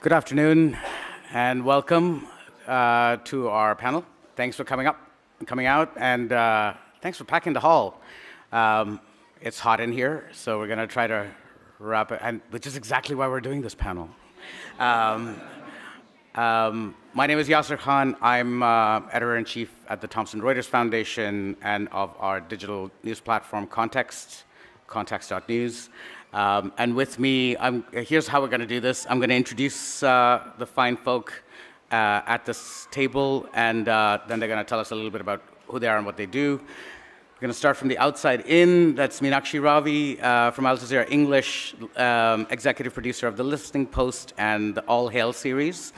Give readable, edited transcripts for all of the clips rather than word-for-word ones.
Good afternoon, and welcome to our panel. Thanks for coming out, and thanks for packing the hall. It's hot in here, so we're going to try to wrap it, which is exactly why we're doing this panel. My name is Yasir Khan. I'm editor-in-chief at the Thomson Reuters Foundation and of our digital news platform, Context.news. And with me, here's how we're going to do this. I'm going to introduce the fine folk at this table, and then they're going to tell us a little bit about who they are and what they do. We're going to start from the outside in. That's Meenakshi Ravi from Al Jazeera English, executive producer of The Listening Post and the All Hail series.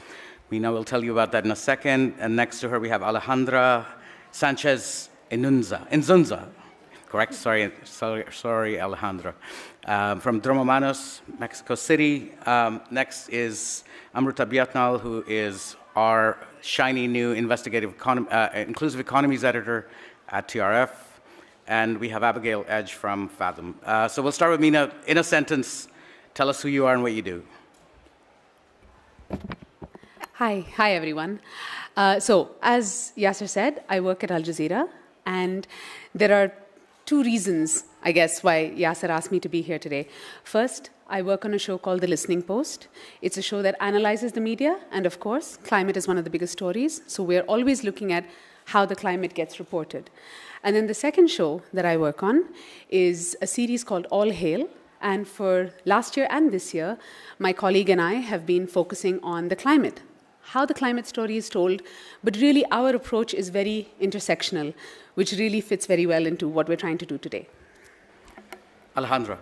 Meena will tell you about that in a second. And next to her, we have Alejandra Sanchez Inzunza. Correct? Sorry, Alejandra. From Dromomanos, Mexico City. Next is Amruta Byatnal, who is our shiny new inclusive economies editor at TRF. And we have Abigail Edge from Fathm. So we'll start with Meena. In a sentence, tell us who you are and what you do. Hi everyone. So as Yasir said, I work at Al Jazeera, and there are two reasons, I guess, why Yasir asked me to be here today. First, I work on a show called The Listening Post. It's a show that analyzes the media, and of course, climate is one of the biggest stories, so we're always looking at how the climate gets reported. And then the second show that I work on is a series called All Hail, and for last year and this year, my colleague and I have been focusing on the climate, how the climate story is told, but really our approach is very intersectional, which really fits very well into what we're trying to do today. Alejandra.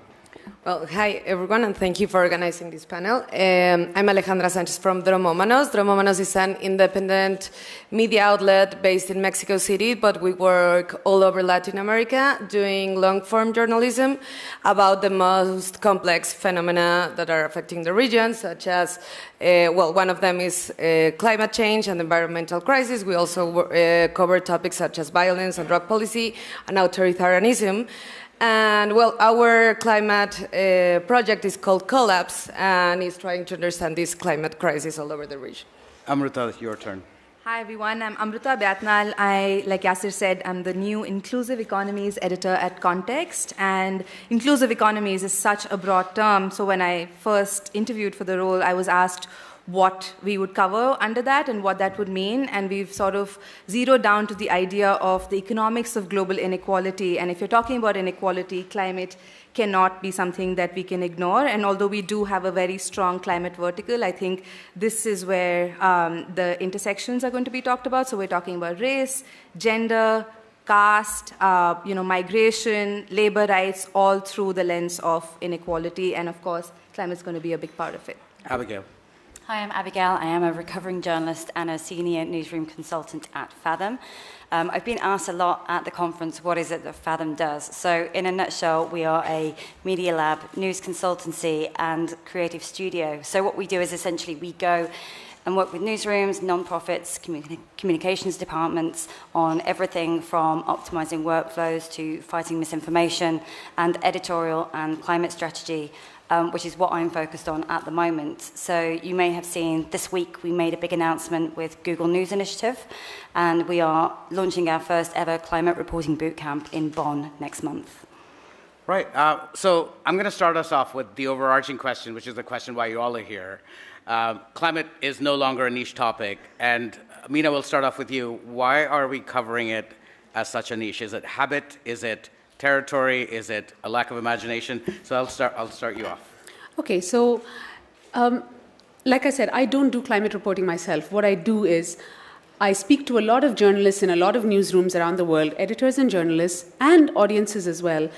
Well, hi everyone, and thank you for organizing this panel. I'm Alejandra Sanchez from Dromomanos. Dromomanos is an independent media outlet based in Mexico City, but we work all over Latin America doing long-form journalism about the most complex phenomena that are affecting the region, such as, one of them is climate change and environmental crisis. We also cover topics such as violence and drug policy and authoritarianism. And our climate project is called Collapse, and is trying to understand this climate crisis all over the region. Amruta, your turn. Hi everyone, I'm Amruta Byatnal. Like Yasir said, I'm the new inclusive economies editor at Context, and inclusive economies is such a broad term. So when I first interviewed for the role, I was asked what we would cover under that and what that would mean, and we've sort of zeroed down to the idea of the economics of global inequality. And if you're talking about inequality, climate cannot be something that we can ignore. And although we do have a very strong climate vertical, I think this is where the intersections are going to be talked about. So we're talking about race, gender, caste, migration, labor rights, all through the lens of inequality. And of course, climate's going to be a big part of it. Abigail. Hi, I'm Abigail. I am a recovering journalist and a senior newsroom consultant at Fathm. I've been asked a lot at the conference, what is it that Fathm does? So in a nutshell, we are a media lab, news consultancy, and creative studio. So what we do is essentially we go and work with newsrooms, non-profits, communications departments on everything from optimizing workflows to fighting misinformation and editorial and climate strategy, which is what I'm focused on at the moment. So you may have seen this week we made a big announcement with Google News Initiative, and we are launching our first ever climate reporting bootcamp in Bonn next month. Right. So I'm going to start us off with the overarching question, which is the question why you all are here. Climate is no longer a niche topic, and Meena, we'll start off with you. Why are we covering it as such a niche? Is it habit? Is it territory? Is it a lack of imagination? So I'll start you off. Okay, so like I said, I don't do climate reporting myself. What I do is I speak to a lot of journalists in a lot of newsrooms around the world, editors and journalists, and audiences as well,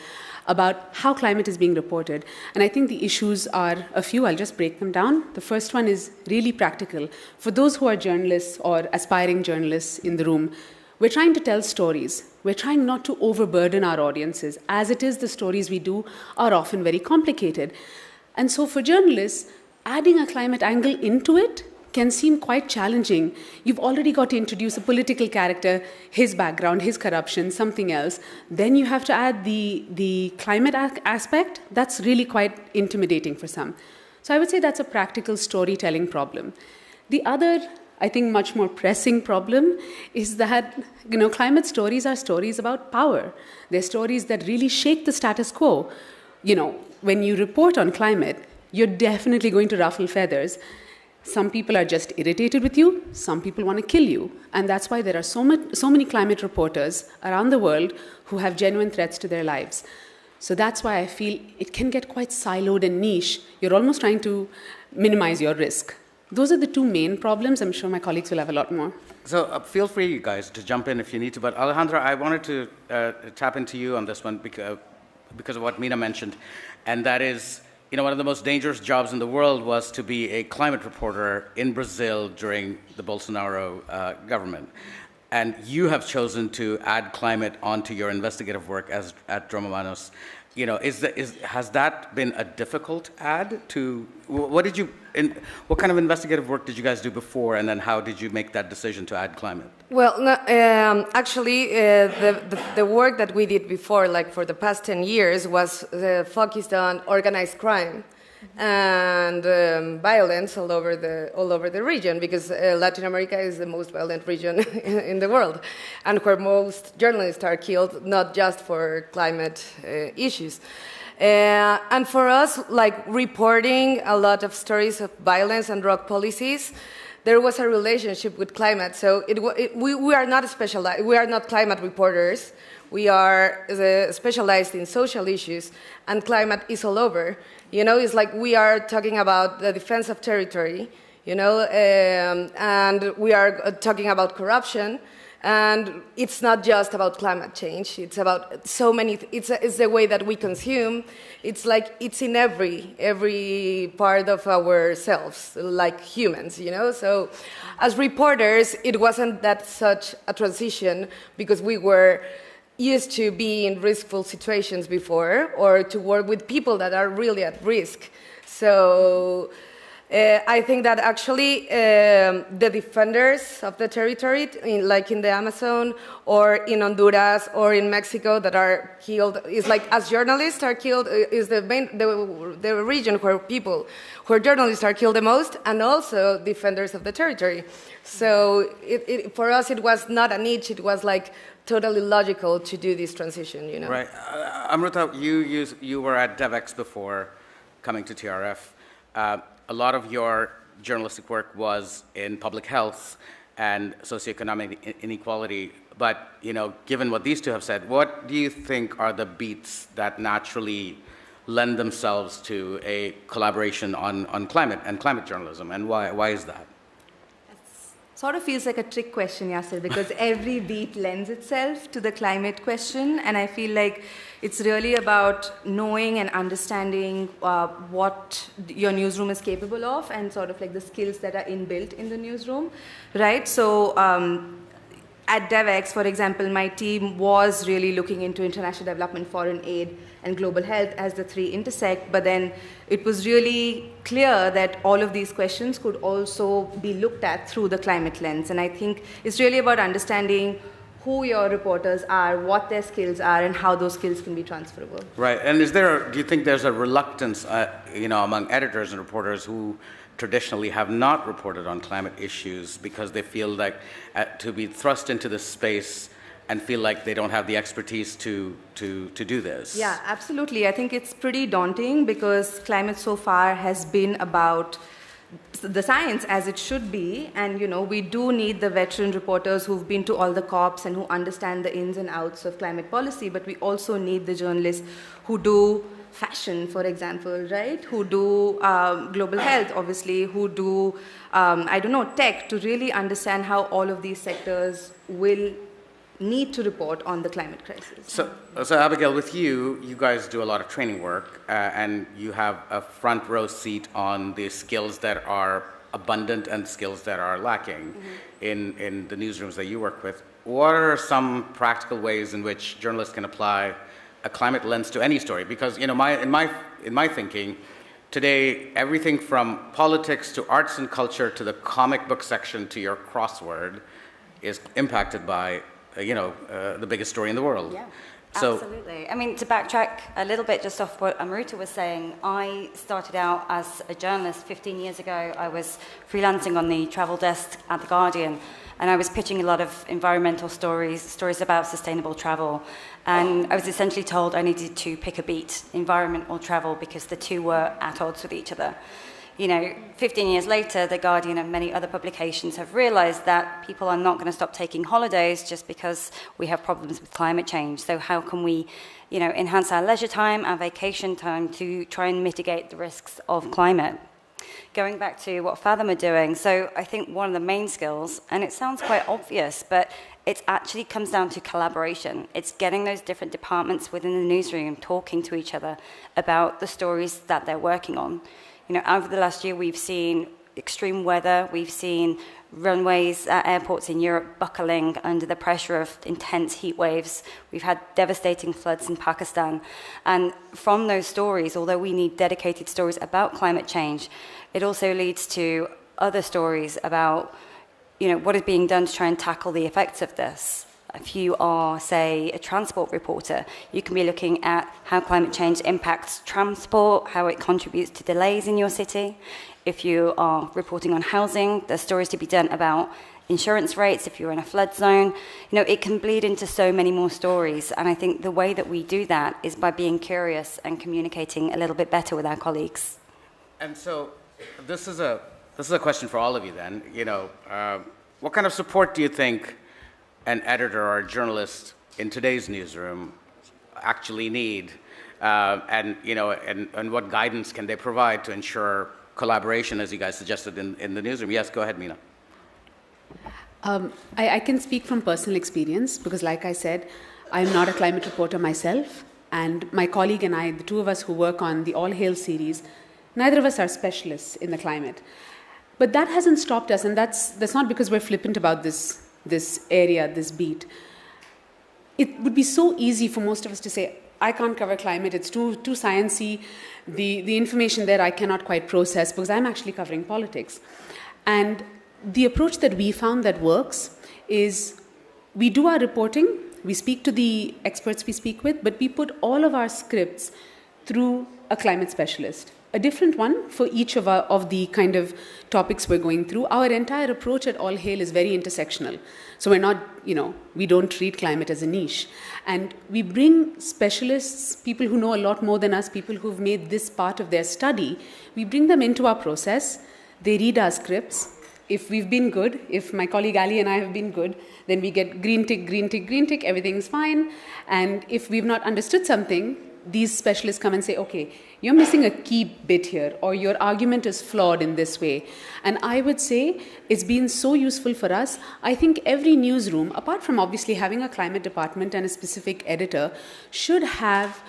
about how climate is being reported. And I think the issues are a few. I'll just break them down. The first one is really practical. For those who are journalists or aspiring journalists in the room, we're trying to tell stories. We're trying not to overburden our audiences. As it is, the stories we do are often very complicated. And so for journalists, adding a climate angle into it can seem quite challenging. You've already got to introduce a political character, his background, his corruption, something else. Then you have to add the climate aspect. That's really quite intimidating for some. So I would say that's a practical storytelling problem. The other, I think, much more pressing problem is that, climate stories are stories about power. They're stories that really shake the status quo. When you report on climate, you're definitely going to ruffle feathers. Some people are just irritated with you. Some people want to kill you. And that's why there are so many climate reporters around the world who have genuine threats to their lives. So that's why I feel it can get quite siloed and niche. You're almost trying to minimize your risk. Those are the two main problems. I'm sure my colleagues will have a lot more. So feel free, you guys, to jump in if you need to. But Alejandra, I wanted to tap into you on this one because of what Meena mentioned. And that is, one of the most dangerous jobs in the world was to be a climate reporter in Brazil during the Bolsonaro government. And you have chosen to add climate onto your investigative work at Dromomanos. Has that been a difficult add to, what kind of investigative work did you guys do before, and then how did you make that decision to add climate? Well, actually, the work that we did before, like for the past 10 years, was focused on organized crime and violence all over the region, because Latin America is the most violent region in the world, and where most journalists are killed, not just for climate issues. And for us, like reporting a lot of stories of violence and drug policies, there was a relationship with climate. So we are not specialized. We are not climate reporters. We are specialized in social issues, and climate is all over. It's like we are talking about the defense of territory, and we are talking about corruption. And it's not just about climate change. It's about so many. It's the way that we consume. It's like it's in every part of ourselves, like humans. So, as reporters, it wasn't that such a transition because we were used to be in riskful situations before, or to work with people that are really at risk. So I think that actually the defenders of the territory, like in the Amazon or in Honduras or in Mexico, that are killed, is like as journalists are killed, is the region where journalists are killed the most, and also defenders of the territory. So for us, it was not a niche. It was like totally logical to do this transition. Right. Amruta, you were at DevEx before coming to TRF. A lot of your journalistic work was in public health and socioeconomic inequality. But, given what these two have said, what do you think are the beats that naturally lend themselves to a collaboration on climate and climate journalism, and why is that? Sort of feels like a trick question, Yasir, because every beat lends itself to the climate question, and I feel like it's really about knowing and understanding what your newsroom is capable of, and sort of like the skills that are inbuilt in the newsroom, right? So at DevEx, for example, my team was really looking into international development, foreign aid, and global health as the three intersect, but then it was really clear that all of these questions could also be looked at through the climate lens. And I think it's really about understanding who your reporters are, what their skills are, and how those skills can be transferable. Right. And do you think there's a reluctance, among editors and reporters who traditionally have not reported on climate issues because they feel like to be thrust into this space and feel like they don't have the expertise to do this? Yeah, absolutely. I think it's pretty daunting because climate so far has been about the science as it should be, and we do need the veteran reporters who've been to all the COPs and who understand the ins and outs of climate policy, but we also need the journalists who do fashion, for example, right? Who do global health, obviously, who do, tech, to really understand how all of these sectors will need to report on the climate crisis. So Abigail, with you guys do a lot of training work, and you have a front row seat on the skills that are abundant and skills that are lacking in the newsrooms that you work with. What are some practical ways in which journalists can apply a climate lens to any story? Because in my thinking, today everything from politics to arts and culture to the comic book section to your crossword is impacted by the biggest story in the world. Yeah. So, absolutely. I mean, to backtrack a little bit just off what Amruta was saying, I started out as a journalist 15 years ago. I was freelancing on the travel desk at The Guardian, and I was pitching a lot of environmental stories about sustainable travel. And I was essentially told I needed to pick a beat, environment or travel, because the two were at odds with each other. 15 years later, The Guardian and many other publications have realized that people are not going to stop taking holidays just because we have problems with climate change. So how can we, enhance our leisure time, our vacation time to try and mitigate the risks of climate? Going back to what Fathm are doing, so I think one of the main skills, and it sounds quite obvious, but it actually comes down to collaboration. It's getting those different departments within the newsroom talking to each other about the stories that they're working on. Over the last year, we've seen extreme weather. We've seen runways at airports in Europe buckling under the pressure of intense heat waves. We've had devastating floods in Pakistan. And from those stories, although we need dedicated stories about climate change, it also leads to other stories about, what is being done to try and tackle the effects of this. If you are, say, a transport reporter, you can be looking at how climate change impacts transport, how it contributes to delays in your city. If you are reporting on housing, there's stories to be done about insurance rates. If you're in a flood zone, it can bleed into so many more stories. And I think the way that we do that is by being curious and communicating a little bit better with our colleagues. And so this is a question for all of you then. What kind of support do you think an editor or a journalist in today's newsroom actually need, and what guidance can they provide to ensure collaboration, as you guys suggested in the newsroom? Yes, go ahead, Meena. I can speak from personal experience because, like I said, I'm not a climate reporter myself, and my colleague and I, the two of us who work on the All Hail series, neither of us are specialists in the climate. But that hasn't stopped us, and that's not because we're flippant about this area, this beat. It would be so easy for most of us to say, I can't cover climate, it's too sciencey, the information there I cannot quite process because I'm actually covering politics. And the approach that we found that works is we do our reporting, we speak to the experts we speak with, but we put all of our scripts through a climate specialist. A different one for each of the kind of topics we're going through. Our entire approach at All Hail is very intersectional. So we're not, we don't treat climate as a niche. And we bring specialists, people who know a lot more than us, people who've made this part of their study. We bring them into our process. They read our scripts. If we've been good, if my colleague Ali and I have been good, then we get green tick, green tick, green tick, everything's fine. And if we've not understood something, these specialists come and say, okay, you're missing a key bit here, or your argument is flawed in this way. And I would say it's been so useful for us. I think every newsroom, apart from obviously having a climate department and a specific editor, should have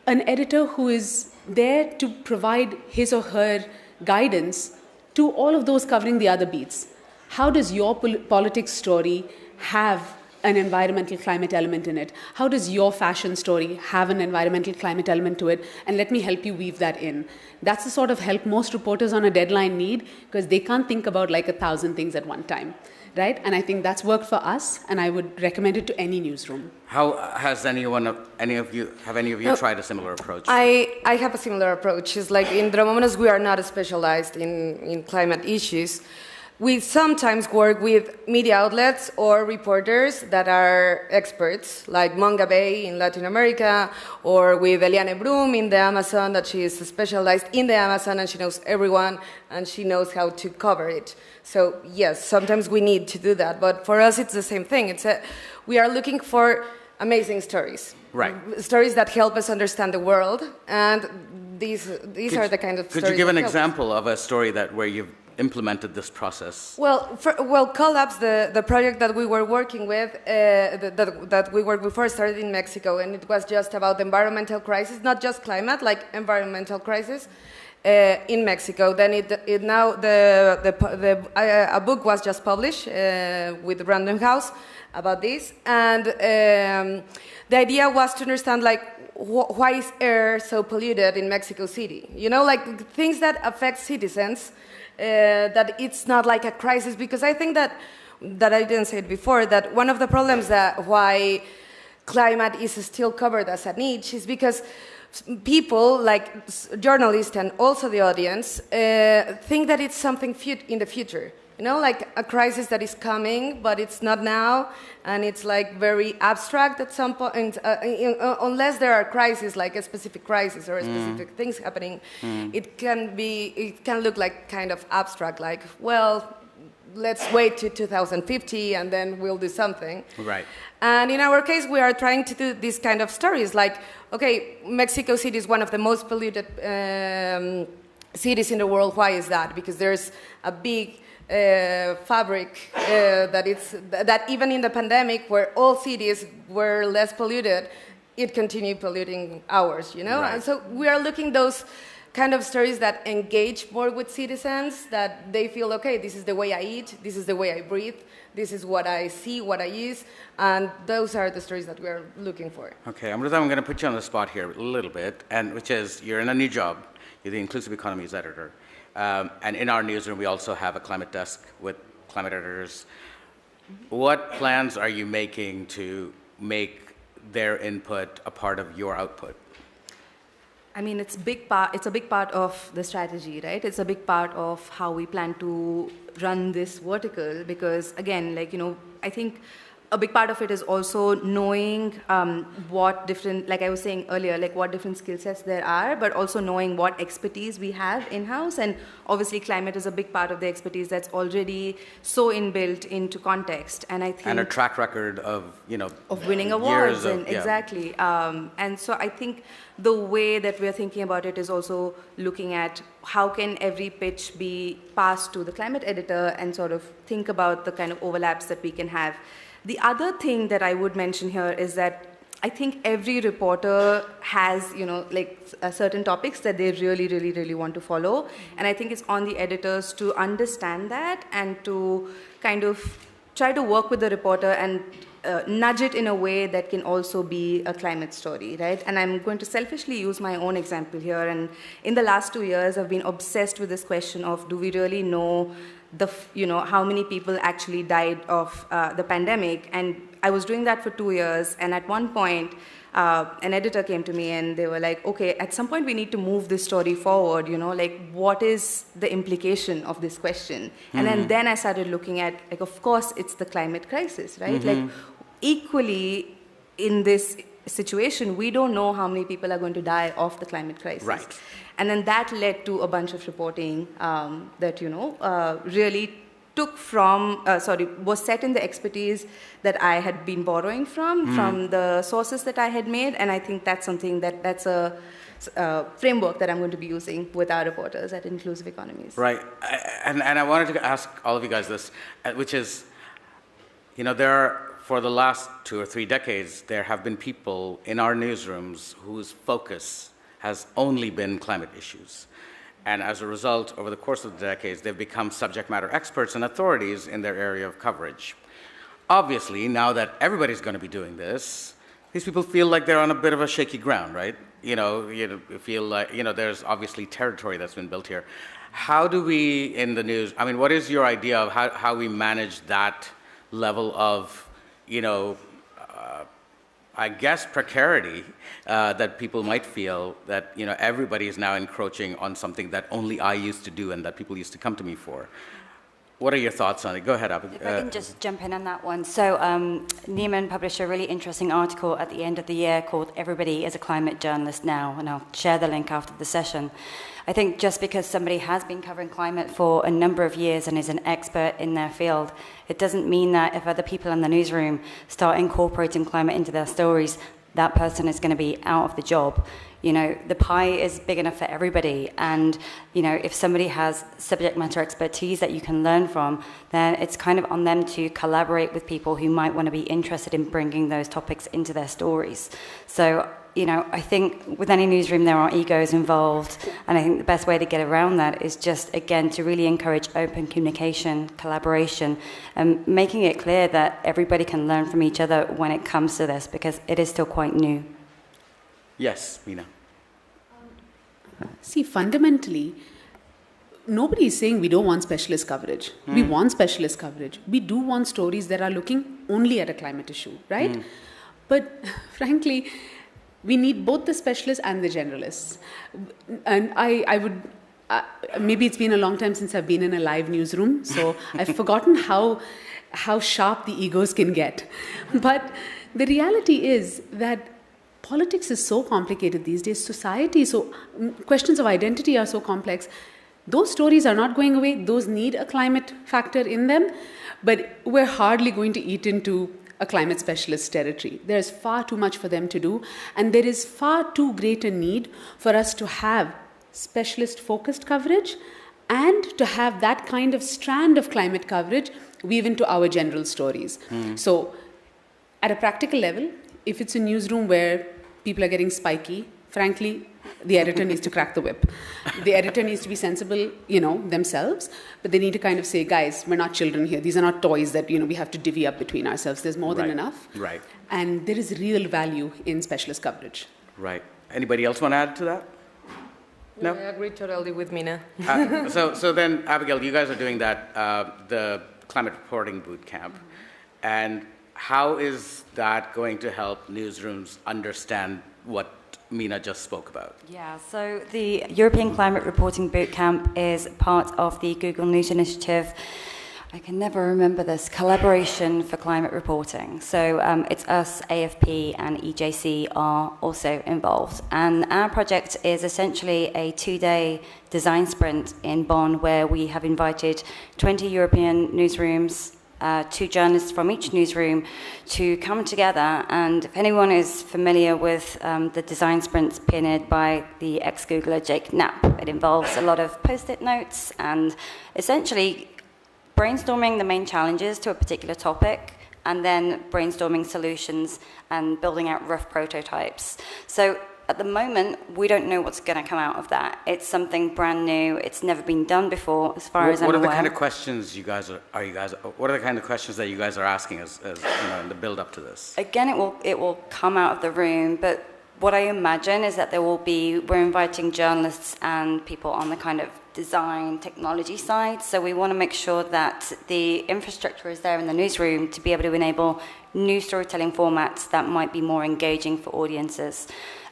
an editor who is there to provide his or her guidance to all of those covering the other beats. How does your politics story have an environmental climate element in it? How does your fashion story have an environmental climate element to it? And let me help you weave that in. That's the sort of help most reporters on a deadline need because they can't think about like 1,000 things at one time, right? And I think that's worked for us, and I would recommend it to any newsroom. How has any of you tried a similar approach? I have a similar approach. It's like in Dromomanos, we are not specialized in climate issues. We sometimes work with media outlets or reporters that are experts, like Monga Bay in Latin America, or with Eliane Broom in the Amazon, that she is specialized in the Amazon and she knows everyone and she knows how to cover it. So yes, sometimes we need to do that, but for us it's the same thing. We are looking for amazing stories, right? Stories that help us understand the world, and these are the kind of stories. Could you give an example of a story where you've implemented this process? Well, Collapse, the project that we were working with, that we worked before, started in Mexico, and it was just about the environmental crisis, not just climate, like environmental crisis in Mexico. Then a book was just published with Random House about this, and the idea was to understand why is air so polluted in Mexico City? Things that affect citizens. That it's not like a crisis, because I think that I didn't say it before, that one of the problems that why climate is still covered as a niche is because people, like journalists and also the audience, think that it's something in the future. You know, like a crisis that is coming, but it's not now, and it's like very abstract at some point. Unless there are crises, like a specific crisis or a specific things happening, it can look like kind of abstract. Like, well, let's wait to 2050 and then we'll do something. Right. And in our case, we are trying to do these kind of stories. Like, okay, Mexico City is one of the most polluted cities in the world. Why is that? Because there's a big fabric that even in the pandemic, where all cities were less polluted, it continued polluting ours, you know? Right. And so we are looking those kind of stories that engage more with citizens, that they feel, okay, this is the way I eat, this is the way I breathe, this is what I see, what I use, and those are the stories that we are looking for. Okay, Amruta, I'm going to put you on the spot here a little bit, and which is, you're in a new job, you're the Inclusive Economies editor. And in our newsroom, we also have a climate desk with climate editors. What plans are you making to make their input a part of your output? I mean, it's a big part of the strategy, right? It's a big part of how we plan to run this vertical because, again, like, you know, I think a big part of it is also knowing what different, like I was saying earlier, like what different skill sets there are, but also knowing what expertise we have in-house. And obviously climate is a big part of the expertise that's already so inbuilt into context. And I think... And a track record of, you know... Of winning awards, exactly. And so I think the way that we're thinking about it is also looking at how can every pitch be passed to the climate editor and sort of think about the kind of overlaps that we can have. The other thing that I would mention here is that I think every reporter has, you know, like certain topics that they really, really, really want to follow. And I think it's on the editors to understand that and to kind of try to work with the reporter and nudge it in a way that can also be a climate story, right? And I'm going to selfishly use my own example here. And in the last 2 years, I've been obsessed with this question of, do we really know how many people actually died of the pandemic? And I was doing that for 2 years, and at one point, an editor came to me and they were like, okay, at some point we need to move this story forward, you know, like what is the implication of this question? Mm-hmm. And then I started looking at, like, of course, it's the climate crisis, right? Mm-hmm. Like, equally in this situation, we don't know how many people are going to die of the climate crisis. Right. And then that led to a bunch of reporting that, you know, really took from, was set in the expertise that I had been borrowing from the sources that I had made. And I think that's something that's a framework that I'm going to be using with our reporters at Inclusive Economies. Right. And I wanted to ask all of you guys this, which is, you know, for the last 2 or 3 decades, there have been people in our newsrooms whose focus has only been climate issues. And as a result, over the course of the decades, they've become subject matter experts and authorities in their area of coverage. Obviously, now that everybody's going to be doing this, these people feel like they're on a bit of a shaky ground, right? You feel like, you know, there's obviously territory that's been built here. How do we, in the news, I mean, what is your idea of how we manage that level of, you know, I guess precarity that people might feel that, you know, everybody is now encroaching on something that only I used to do and that people used to come to me for. What are your thoughts on it? Go ahead, Abigail. If I can just jump in on that one. So Neiman published a really interesting article at the end of the year called Everybody is a Climate Journalist Now, and I'll share the link after the session. I think just because somebody has been covering climate for a number of years and is an expert in their field, it doesn't mean that if other people in the newsroom start incorporating climate into their stories, that person is going to be out of the job. You know, the pie is big enough for everybody. And, you know, if somebody has subject matter expertise that you can learn from, then it's kind of on them to collaborate with people who might want to be interested in bringing those topics into their stories. So, you know, I think with any newsroom there are egos involved, and I think the best way to get around that is just, again, to really encourage open communication, collaboration, and making it clear that everybody can learn from each other when it comes to this, because it is still quite new. Yes, Meena. See, fundamentally, nobody is saying we don't want specialist coverage. We want specialist coverage. We do want stories that are looking only at a climate issue, right? But frankly, we need both the specialists and the generalists. And I would, maybe it's been a long time since I've been in a live newsroom, so I've forgotten how sharp the egos can get. But the reality is that politics is so complicated these days, society, so questions of identity are so complex. Those stories are not going away. Those need a climate factor in them, but we're hardly going to eat into a climate specialist territory. There's far too much for them to do, and there is far too great a need for us to have specialist-focused coverage and to have that kind of strand of climate coverage weave into our general stories. So at a practical level, if it's a newsroom where people are getting spiky, frankly, the editor needs to crack the whip. The editor needs to be sensible, themselves, but they need to kind of say, guys, we're not children here. These are not toys that, we have to divvy up between ourselves. There's more than enough. Right. And there is real value in specialist coverage. Right. Anybody else want to add to that? No? I agree totally with Meena. So then, Abigail, you guys are doing that, the climate reporting boot camp. And how is that going to help newsrooms understand what Meena just spoke about? Yeah, so the European Climate Reporting Bootcamp is part of the Google News Initiative. I can never remember this, Collaboration for Climate Reporting. So it's us, AFP, and EJC are also involved. And our project is essentially a 2-day design sprint in Bonn where we have invited 20 European newsrooms, 2 journalists from each newsroom to come together. And if anyone is familiar with the design sprints pioneered by the ex-Googler Jake Knapp, it involves a lot of post-it notes and essentially brainstorming the main challenges to a particular topic and then brainstorming solutions and building out rough prototypes. So at the moment, we don't know what's going to come out of that. It's something brand new. It's never been done before, as far as I'm aware. What are the kind of questions what are the kind of questions that you guys are asking as in the build up to this? Again, it will come out of the room, but what I imagine is that we're inviting journalists and people on the kind of design technology side. So we want to make sure that the infrastructure is there in the newsroom to be able to enable new storytelling formats that might be more engaging for audiences.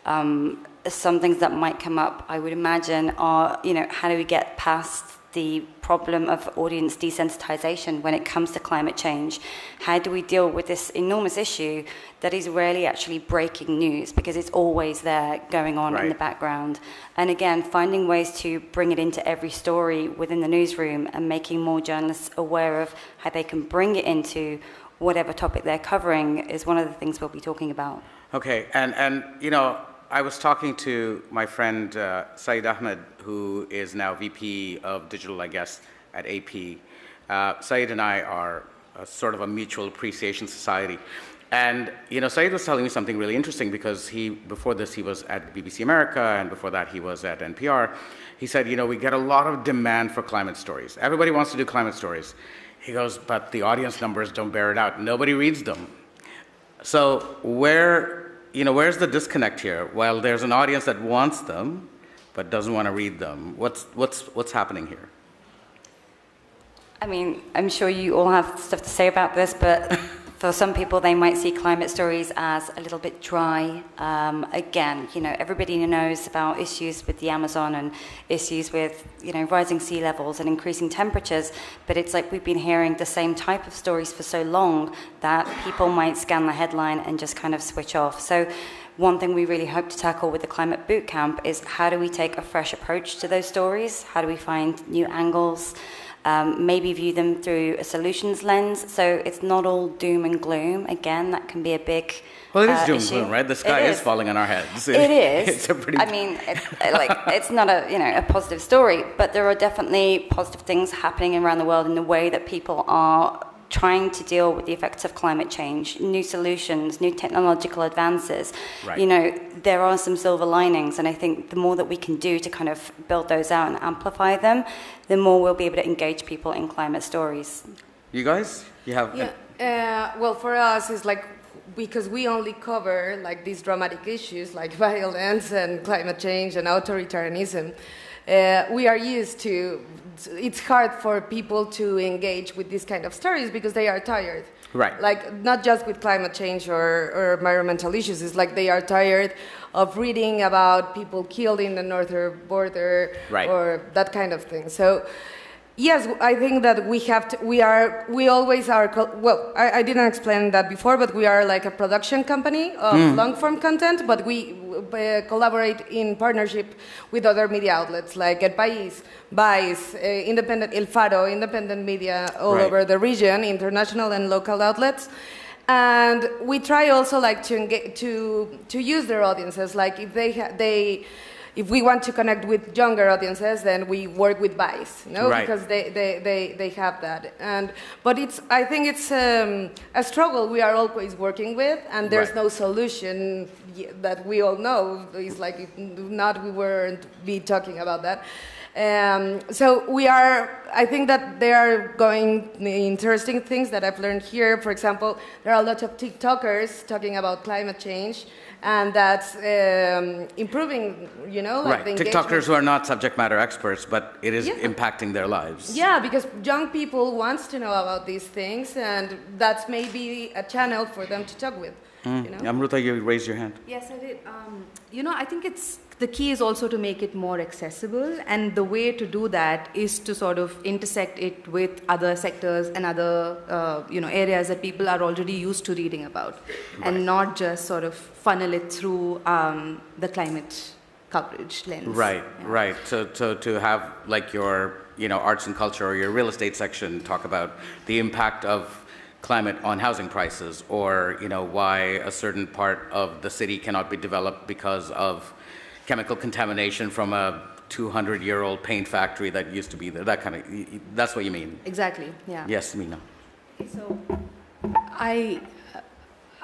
Some things that might come up, I would imagine, are, how do we get past the problem of audience desensitization when it comes to climate change? How do we deal with this enormous issue that is rarely actually breaking news because it's always there going on in the background? And again, finding ways to bring it into every story within the newsroom and making more journalists aware of how they can bring it into whatever topic they're covering is one of the things we'll be talking about. Okay, and I was talking to my friend Saeed Ahmed, who is now VP of Digital, I guess, at AP. Saeed and I are sort of a mutual appreciation society. And, Saeed was telling me something really interesting because before this, he was at BBC America, and before that, he was at NPR. He said, we get a lot of demand for climate stories. Everybody wants to do climate stories. He goes, but the audience numbers don't bear it out. Nobody reads them. So where's the disconnect here? While there's an audience that wants them, but doesn't want to read them, what's happening here? I mean, I'm sure you all have stuff to say about this, but for some people, they might see climate stories as a little bit dry. Again, everybody knows about issues with the Amazon and issues with, rising sea levels and increasing temperatures, but it's like we've been hearing the same type of stories for so long that people might scan the headline and just kind of switch off. So one thing we really hope to tackle with the Climate Bootcamp is how do we take a fresh approach to those stories? How do we find new angles? Maybe view them through a solutions lens, so it's not all doom and gloom. Again, that can be a big Well, it is doom and issue. gloom, right? The sky is falling on our heads. It is. It's a pretty... it's not a positive story, but there are definitely positive things happening around the world in the way that people are trying to deal with the effects of climate change, new solutions, new technological advances. Right. There are some silver linings, and I think the more that we can do to kind of build those out and amplify them, the more we'll be able to engage people in climate stories. You guys? You have... Well, for us, it's like, because we only cover like these dramatic issues like violence and climate change and authoritarianism, we are used to, it's hard for people to engage with these kind of stories because they are tired. Right. Like, not just with climate change or environmental issues. It's like they are tired of reading about people killed in the northern border Right. or that kind of thing. So, yes, I think that we always are, well, I didn't explain that before, but we are like a production company of long-form content, but we collaborate in partnership with other media outlets like El País, Vice, Independent, El Faro, independent media all Right. over the region, international and local outlets. And we try also like to use their audiences, like if if we want to connect with younger audiences, then we work with Vice, you know, Right. because they have that. But I think it's a struggle we are always working with, and there's Right. no solution that we all know. It's like, if not, we wouldn't be talking about that. So I think that there are going interesting things that I've learned here. For example, there are a lot of TikTokers talking about climate change, and that's improving, you know, like Right. the engagement. TikTokers who are not subject matter experts, but it is Yeah. impacting their lives. Yeah, because young people wants to know about these things, and that's maybe a channel for them to talk with. You know? Amruta, you raised your hand. Yes, I did. I think the key is also to make it more accessible, and the way to do that is to sort of intersect it with other sectors and other, areas that people are already used to reading about, and not just sort of funnel it through the climate coverage lens. Right, Yeah. right. So to have like your, arts and culture or your real estate section talk about the impact of climate on housing prices, or why a certain part of the city cannot be developed because of chemical contamination from a 200-year-old paint factory that used to be there. That's what you mean. Exactly. Yeah. Yes, Meena. So I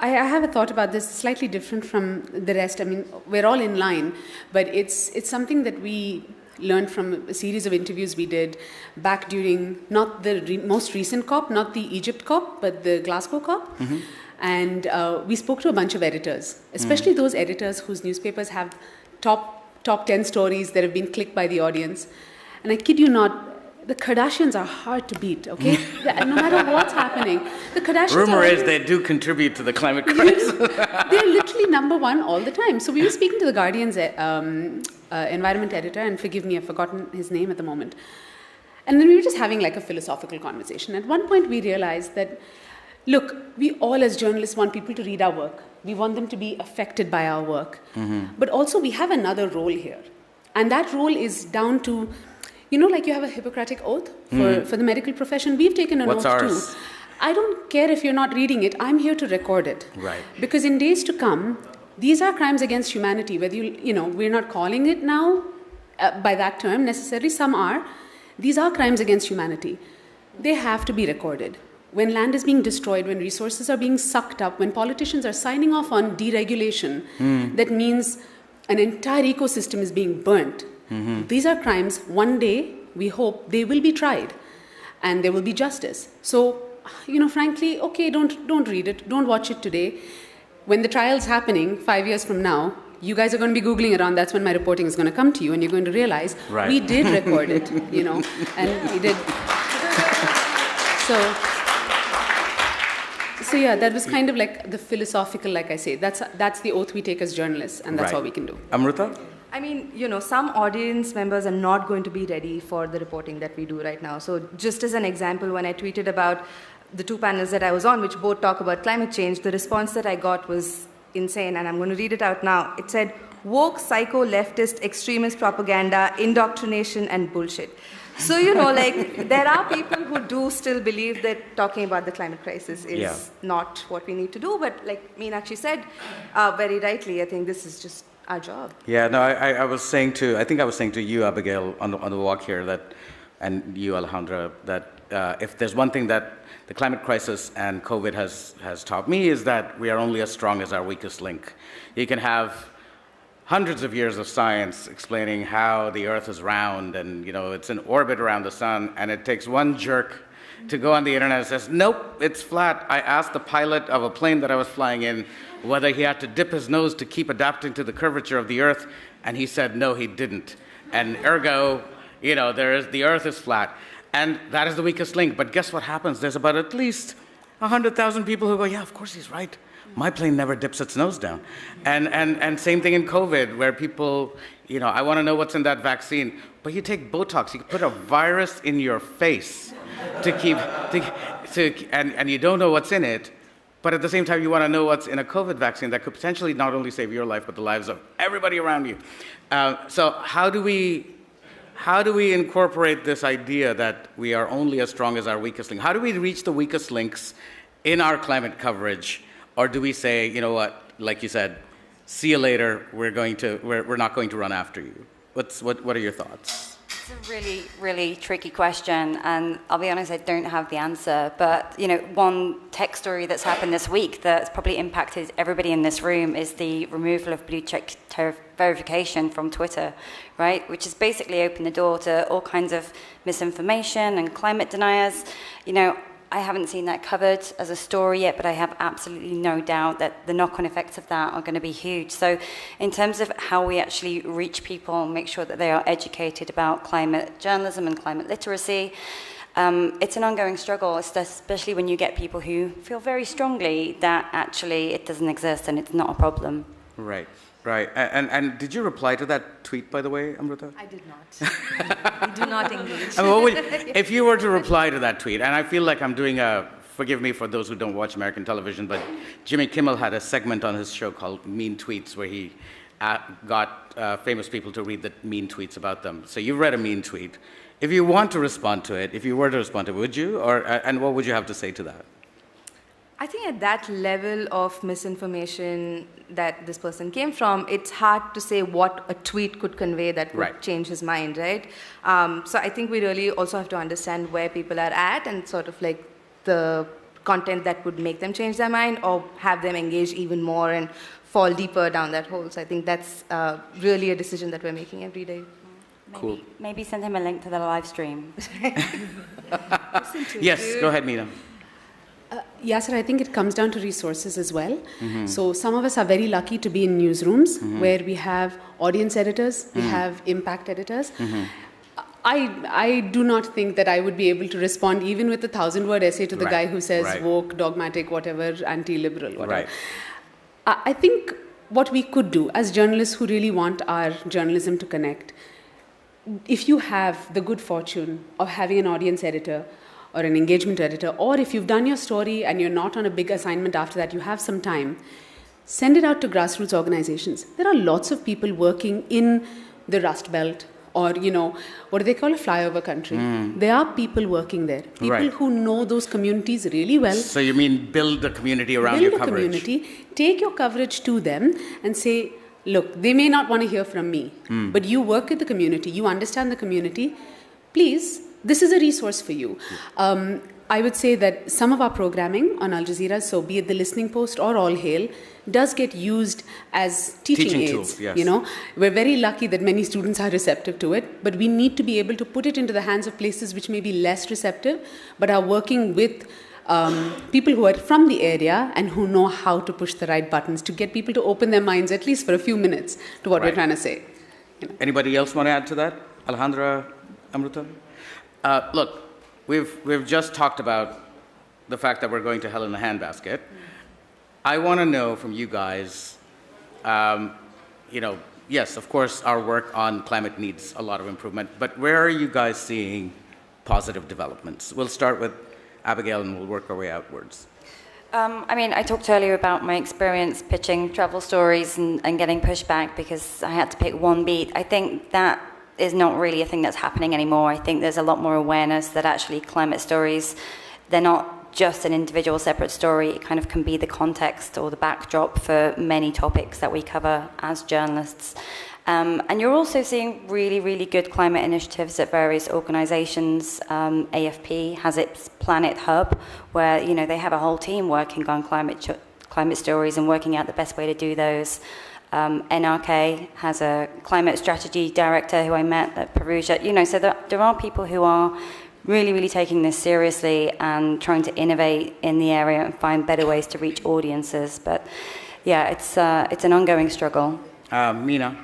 have a thought about this slightly different from the rest. I mean, we're all in line, but it's something that we learned from a series of interviews we did back during not the most recent COP, not the Egypt COP, but the Glasgow COP. Mm-hmm. And we spoke to a bunch of editors, especially those editors whose newspapers have top 10 stories that have been clicked by the audience. And I kid you not, the Kardashians are hard to beat, okay? No matter what's happening. The Kardashians Rumor are is they do contribute to the climate crisis. They're literally number one all the time. So we were speaking to the Guardian's environment editor, and forgive me, I've forgotten his name at the moment. And then we were just having like a philosophical conversation. At one point we realized that, look, we all as journalists want people to read our work. We want them to be affected by our work. Mm-hmm. But also we have another role here. And that role is down to, like you have a Hippocratic oath for the medical profession. We've taken an What's oath ours? too. I don't care if you're not reading it. I'm here to record it. Right. Because in days to come, these are crimes against humanity. Whether we're not calling it now by that term necessarily. Some are. These are crimes against humanity. They have to be recorded. When land is being destroyed, when resources are being sucked up, when politicians are signing off on deregulation, that means an entire ecosystem is being burnt. Mm-hmm. These are crimes. One day, we hope they will be tried and there will be justice. So, frankly, okay, don't read it. Don't watch it today. When the trial's happening 5 years from now, you guys are going to be Googling around. That's when my reporting is going to come to you, and you're going to realize we did record it, and we did. So yeah, that was kind of like the philosophical, like I say. That's the oath we take as journalists, and that's all we can do. Amruta? I mean, some audience members are not going to be ready for the reporting that we do right now. So just as an example, when I tweeted about the two panels that I was on, which both talk about climate change, the response that I got was insane, and I'm going to read it out now. It said, woke, psycho, leftist, extremist propaganda, indoctrination, and bullshit. So, there are people who do still believe that talking about the climate crisis is not what we need to do. But like Meenakshi said, very rightly, I think this is just our job. Yeah, no, I was saying to you, Abigail, on the walk here, and you, Alejandra, that if there's one thing that the climate crisis and COVID has taught me, is that we are only as strong as our weakest link. You can have hundreds of years of science explaining how the Earth is round and it's in orbit around the sun, and it takes one jerk to go on the internet and says, nope, it's flat. I asked the pilot of a plane that I was flying in whether he had to dip his nose to keep adapting to the curvature of the Earth, and he said no, he didn't. And ergo, the Earth is flat. And that is the weakest link. But guess what happens? There's about at least 100,000 people who go, yeah, of course he's right. My plane never dips its nose down. And same thing in COVID, where people, I want to know what's in that vaccine. But you take Botox, you put a virus in your face and you don't know what's in it. But at the same time, you want to know what's in a COVID vaccine that could potentially not only save your life, but the lives of everybody around you. So how do we incorporate this idea that we are only as strong as our weakest link? How do we reach the weakest links in our climate coverage? Or do we say, you know what, like you said, see you later, we're not going to run after you? What are your thoughts? It's a really, really tricky question, and I'll be honest, I don't have the answer. But one tech story that's happened this week that's probably impacted everybody in this room is the removal of blue check verification from Twitter, right? Which has basically opened the door to all kinds of misinformation and climate deniers. I haven't seen that covered as a story yet, but I have absolutely no doubt that the knock-on effects of that are going to be huge. So in terms of how we actually reach people and make sure that they are educated about climate journalism and climate literacy, it's an ongoing struggle, especially when you get people who feel very strongly that actually it doesn't exist and it's not a problem. Right. Right. And did you reply to that tweet, by the way, Amruta? I did not. We do not engage. If you were to reply to that tweet, and I feel like I'm doing forgive me for those who don't watch American television, but Jimmy Kimmel had a segment on his show called Mean Tweets, where he got famous people to read the mean tweets about them. So you read a mean tweet. If you want to respond to it, if you were to respond to it, would you? And what would you have to say to that? I think at that level of misinformation that this person came from, it's hard to say what a tweet could convey that would change his mind, right? So I think we really also have to understand where people are at and sort of like the content that would make them change their mind or have them engage even more and fall deeper down that hole. So I think that's really a decision that we're making every day. Cool. Maybe send him a link to the live stream. Yes, go ahead, Meena. Yasir, I think it comes down to resources as well. Mm-hmm. So some of us are very lucky to be in newsrooms where we have audience editors, we have impact editors. Mm-hmm. I do not think that I would be able to respond even with a 1,000-word essay to the guy who says woke, dogmatic, whatever, anti-liberal, whatever. Right. I think what we could do as journalists who really want our journalism to connect, if you have the good fortune of having an audience editor or an engagement editor, or if you've done your story and you're not on a big assignment after that, you have some time, send it out to grassroots organizations. There are lots of people working in the Rust Belt or, what do they call a flyover country? There are people working there, people who know those communities really well. So you mean build a community around your coverage? Build a community, take your coverage to them and say, look, they may not want to hear from me, but you work with the community, you understand the community, please, this is a resource for you. I would say that some of our programming on Al Jazeera, so be it the Listening Post or All Hail, does get used as teaching aids. Tools, yes. We're very lucky that many students are receptive to it, but we need to be able to put it into the hands of places which may be less receptive, but are working with people who are from the area and who know how to push the right buttons to get people to open their minds, at least for a few minutes, to what we're trying to say. Anybody else want to add to that? Alejandra, Amruta? Look, we've just talked about the fact that we're going to hell in a handbasket. I want to know from you guys, yes, of course, our work on climate needs a lot of improvement, but where are you guys seeing positive developments? We'll start with Abigail and we'll work our way outwards. I talked earlier about my experience pitching travel stories and getting pushback because I had to pick one beat. I think that is not really a thing that's happening anymore. I think there's a lot more awareness that actually climate stories, they're not just an individual separate story. It kind of can be the context or the backdrop for many topics that we cover as journalists. And you're also seeing really, really good climate initiatives at various organizations. AFP has its Planet Hub, where they have a whole team working on climate stories and working out the best way to do those. NRK has a climate strategy director who I met at Perugia. So there are people who are really, really taking this seriously and trying to innovate in the area and find better ways to reach audiences. But yeah, it's an ongoing struggle. Meena.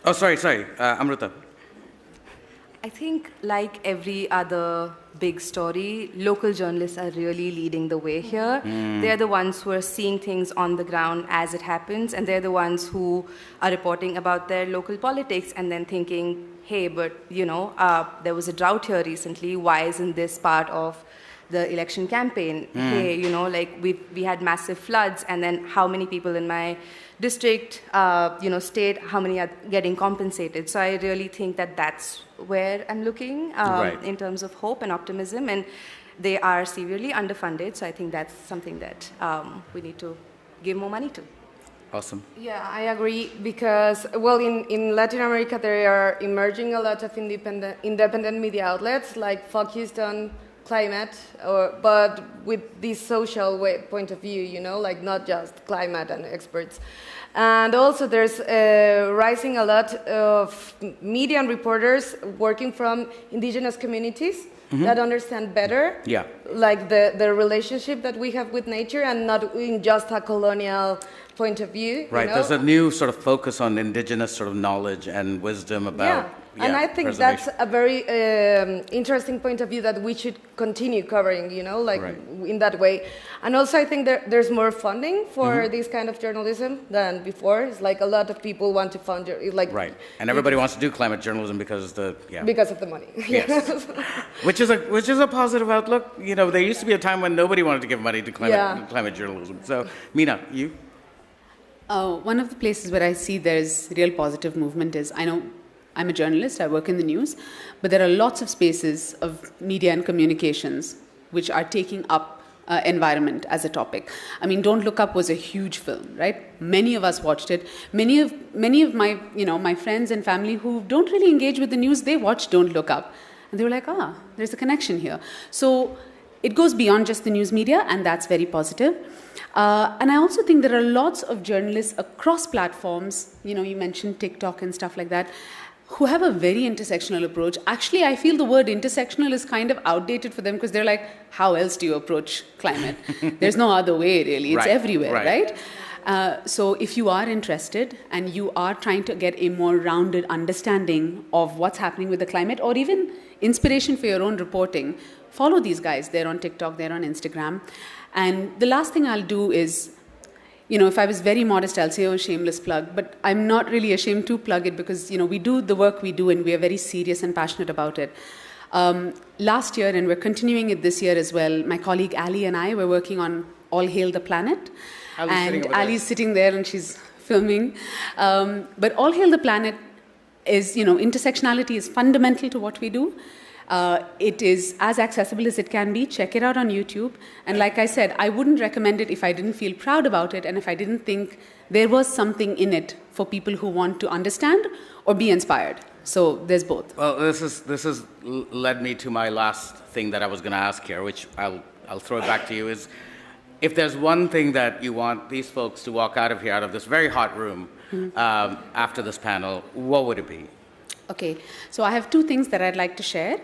Oh, sorry, Amruta. I think like every other big story, local journalists are really leading the way here. They're the ones who are seeing things on the ground as it happens, and they're the ones who are reporting about their local politics and then thinking, hey, but there was a drought here recently. Why isn't this part of the election campaign? Hey, like we had massive floods, and then how many people in my district, state, how many are getting compensated? So I really think that that's where I'm looking in terms of hope and optimism, and they are severely underfunded. So I think that's something that we need to give more money to. Awesome. Yeah, I agree because, well, in Latin America, there are emerging a lot of independent media outlets like focused on climate, but with this social point of view, like not just climate and experts. And also there's rising a lot of media and reporters working from indigenous communities that understand better like the relationship that we have with nature and not in just a colonial point of view. Right, there's a new sort of focus on indigenous sort of knowledge and wisdom about and I think that's a very interesting point of view that we should continue covering, in that way. And also I think there's more funding for this kind of journalism than before. It's like a lot of people want to fund, right, and everybody wants to do climate journalism because because of the money. Yes, which is a positive outlook. There used to be a time when nobody wanted to give money to climate journalism. So, Meena, you? One of the places where I see there's real positive movement is, I know I'm a journalist, I work in the news, but there are lots of spaces of media and communications which are taking up environment as a topic. I mean, Don't Look Up was a huge film, right? Many of us watched it. Many of my, my friends and family who don't really engage with the news, they watched Don't Look Up. And they were like, there's a connection here. So it goes beyond just the news media, and that's very positive. And I also think there are lots of journalists across platforms, you mentioned TikTok and stuff like that, who have a very intersectional approach. Actually, I feel the word intersectional is kind of outdated for them because they're like, how else do you approach climate? There's no other way, really. It's everywhere, right? So if you are interested and you are trying to get a more rounded understanding of what's happening with the climate, or even inspiration for your own reporting, follow these guys. They're on TikTok, they're on Instagram. And the last thing I'll do is, if I was very modest, I'll say, shameless plug. But I'm not really ashamed to plug it because, we do the work we do and we are very serious and passionate about it. Last year, and we're continuing it this year as well, my colleague Ali and I were working on All Hail the Planet. Ali's sitting there and she's filming. But All Hail the Planet is, intersectionality is fundamental to what we do. It is as accessible as it can be. Check it out on YouTube. And like I said, I wouldn't recommend it if I didn't feel proud about it and if I didn't think there was something in it for people who want to understand or be inspired. So there's both. Well, this has led me to my last thing that I was going to ask here, which I'll throw it back to you, is if there's one thing that you want these folks to walk out of here, out of this very hot room, after this panel, what would it be? Okay, so I have two things that I'd like to share.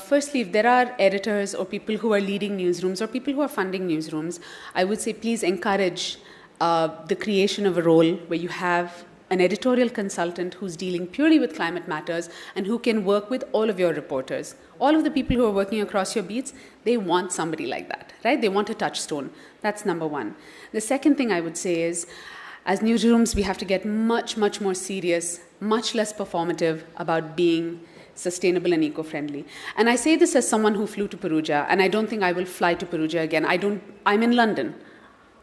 Firstly, if there are editors or people who are leading newsrooms or people who are funding newsrooms, I would say please encourage the creation of a role where you have an editorial consultant who's dealing purely with climate matters and who can work with all of your reporters. All of the people who are working across your beats, they want somebody like that, right? They want a touchstone. That's number one. The second thing I would say is, as newsrooms, we have to get much, much more serious, much less performative about being sustainable and eco-friendly. And I say this as someone who flew to Perugia, and I don't think I will fly to Perugia again. I'm in London.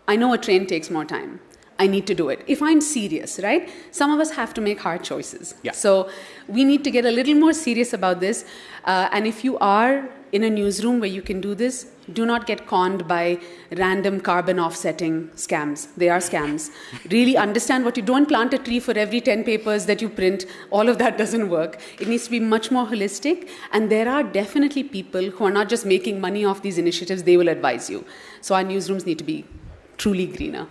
I know a train takes more time. I need to do it. If I'm serious, right? Some of us have to make hard choices. Yeah. So we need to get a little more serious about this. And if you are in a newsroom where you can do this, do not get conned by random carbon offsetting scams. They are scams. Really understand what you don't plant a tree for every 10 papers that you print. All of that doesn't work. It needs to be much more holistic. And there are definitely people who are not just making money off these initiatives. They will advise you. So our newsrooms need to be truly greener.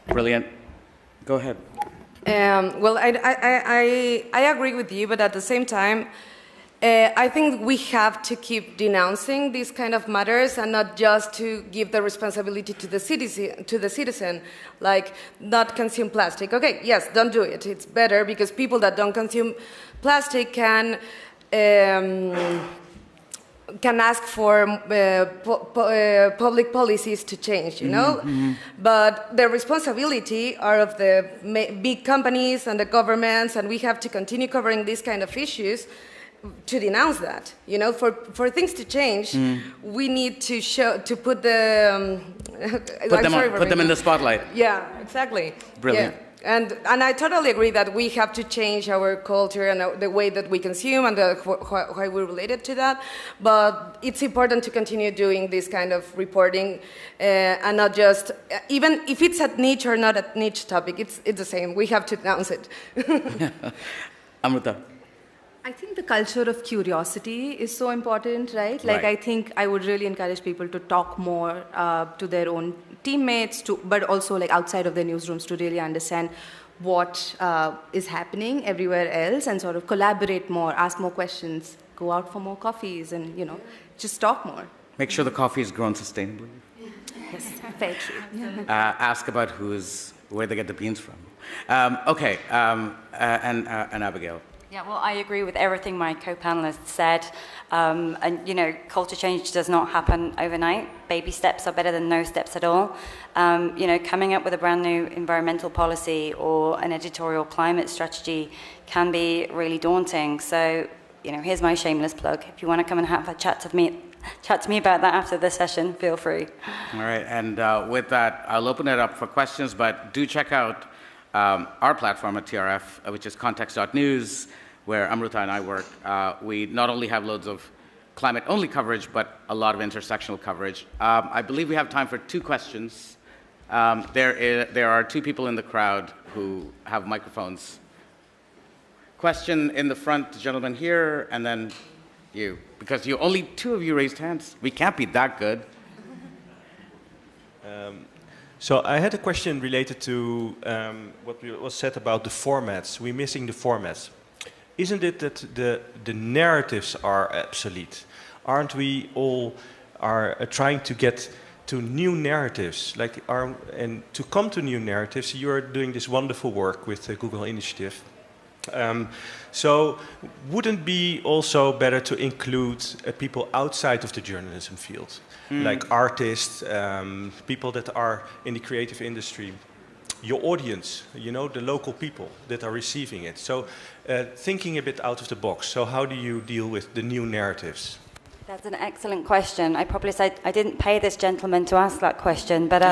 Brilliant. Go ahead. Well, I agree with you, but at the same time, I think we have to keep denouncing these kind of matters and not just to give the responsibility to the citizen, like not consume plastic. Okay, yes, don't do it. It's better because people that don't consume plastic can can ask for public policies to change, you know? But the responsibility are of the big companies and the governments, and we have to continue covering these kind of issues to denounce that. You know, for things to change, we need to put the... put them in the spotlight. Yeah, exactly. Brilliant. Yeah. And I totally agree that we have to change our culture and the way that we consume and how we're related to that. But it's important to continue doing this kind of reporting and not just, even if it's a niche or not a niche topic, it's the same. We have to announce it. Amruta. I think the culture of curiosity is so important, right? Like, I think I would really encourage people to talk more to their own teammates, but also like outside of their newsrooms to really understand what is happening everywhere else and sort of collaborate more, ask more questions, go out for more coffees and, you know, just talk more. Make sure the coffee is grown sustainably. Yes, very true. Ask about where they get the beans from. And Abigail. Yeah, well, I agree with everything my co-panelists said. And, you know, culture change does not happen overnight. Baby steps are better than no steps at all. You know, coming up with a brand new environmental policy or an editorial climate strategy can be really daunting. So, you know, here's my shameless plug. If you want to come and have a chat to me about that after the session, feel free. All right, and with that, I'll open it up for questions, but do check out our platform at TRF, which is context.news, where Amruta and I work. We not only have loads of climate-only coverage, but a lot of intersectional coverage. I believe we have time for 2 questions. There are 2 people in the crowd who have microphones. Question in the front, the gentleman here, and then you. Because only 2 of you raised hands. We can't be that good. So I had a question related to what was said about the formats. We're missing the formats. Isn't it that the narratives are obsolete? Aren't we all trying to get to new narratives? And to come to new narratives, you're doing this wonderful work with the Google Initiative. So wouldn't it be also better to include people outside of the journalism field? Like artists, people that are in the creative industry, your audience, you know, the local people that are receiving it. So thinking a bit out of the box. So how do you deal with the new narratives? That's an excellent question. I probably said I didn't pay this gentleman to ask that question, but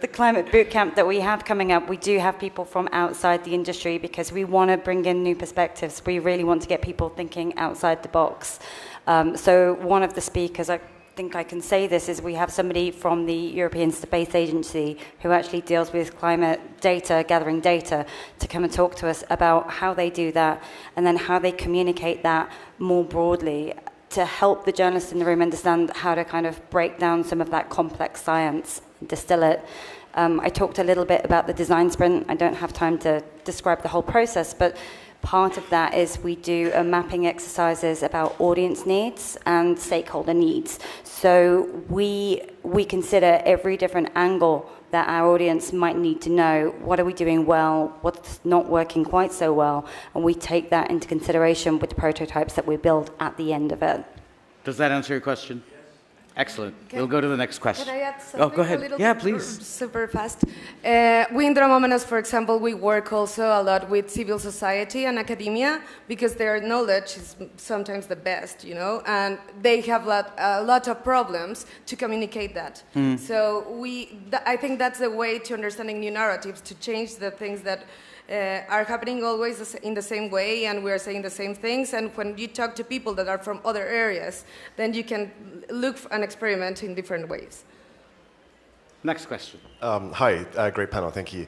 the climate bootcamp that we have coming up, we do have people from outside the industry because we want to bring in new perspectives. We really want to get people thinking outside the box. So one of the speakers, I think I can say this, is we have somebody from the European Space Agency who actually deals with climate data, gathering data, to come and talk to us about how they do that and then how they communicate that more broadly to help the journalists in the room understand how to kind of break down some of that complex science and distill it. I talked a little bit about the design sprint. I don't have time to describe the whole process, but part of that is we do mapping exercises about audience needs and stakeholder needs. So we consider every different angle that our audience might need to know. What are we doing well? What's not working quite so well? And we take that into consideration with the prototypes that we build at the end of it. Does that answer your question? Excellent. We'll go to the next question. Can I add something? Go ahead. Yeah, please. Super fast. We in Dromomanos, for example, we work also a lot with civil society and academia because their knowledge is sometimes the best, you know, and they have a lot of problems to communicate that. So I think that's the way to understanding new narratives, to change the things that are happening always in the same way, and we're saying the same things. And when you talk to people that are from other areas, then you can look and experiment in different ways. Next question. Hi, great panel, thank you.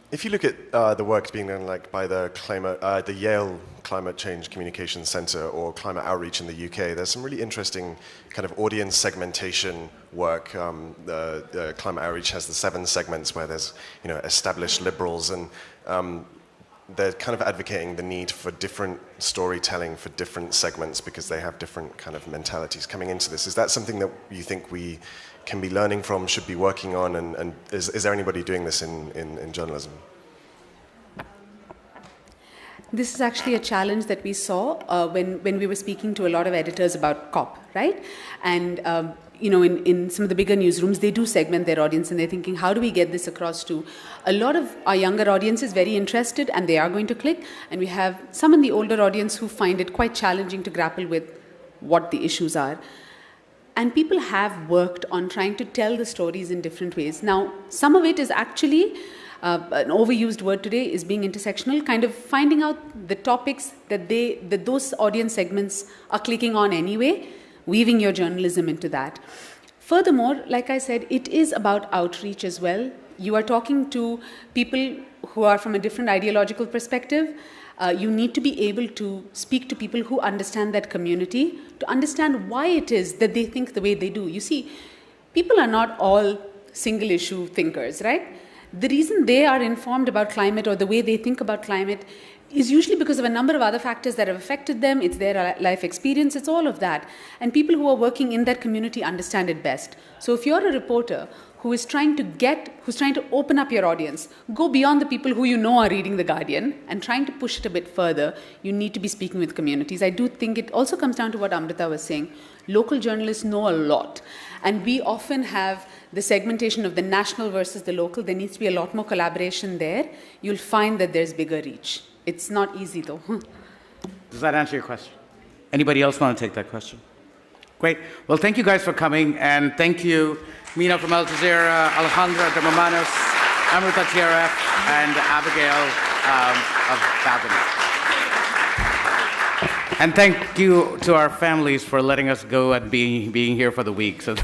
If you look at the work being done by the Yale Climate Change Communication Center or Climate Outreach in the UK, there's some really interesting kind of audience segmentation work. The Climate Outreach has the 7 segments where there's, you know, established liberals, and they're kind of advocating the need for different storytelling for different segments because they have different kind of mentalities coming into this. Is that something that you think we can be learning from, should be working on, and is there anybody doing this in journalism? This is actually a challenge that we saw when we were speaking to a lot of editors about COP, right? And in some of the bigger newsrooms, they do segment their audience, and they're thinking, how do we get this across to a lot of our younger audiences very interested, and they are going to click, and we have some in the older audience who find it quite challenging to grapple with what the issues are. And people have worked on trying to tell the stories in different ways. Now, some of it is actually an overused word today is being intersectional, kind of finding out the topics that those audience segments are clicking on anyway, weaving your journalism into that. Furthermore, like I said, it is about outreach as well. You are talking to people who are from a different ideological perspective. You need to be able to speak to people who understand that community, to understand why it is that they think the way they do. You see, people are not all single issue thinkers, right? The reason they are informed about climate or the way they think about climate is usually because of a number of other factors that have affected them. It's their life experience, it's all of that. And people who are working in that community understand it best. So if you're a reporter who's trying to open up your audience, go beyond the people who you know are reading The Guardian and trying to push it a bit further, you need to be speaking with communities. I do think it also comes down to what Amruta was saying. Local journalists know a lot. And we often have the segmentation of the national versus the local. There needs to be a lot more collaboration there. You'll find that there's bigger reach. It's not easy, though. Does that answer your question? Anybody else want to take that question? Great. Well, thank you guys for coming, and thank you, Meena from Al Jazeera, Alejandra Dromomanos, Amruta TRF, and Abigail of Fathm. And thank you to our families for letting us go and being here for the week. So.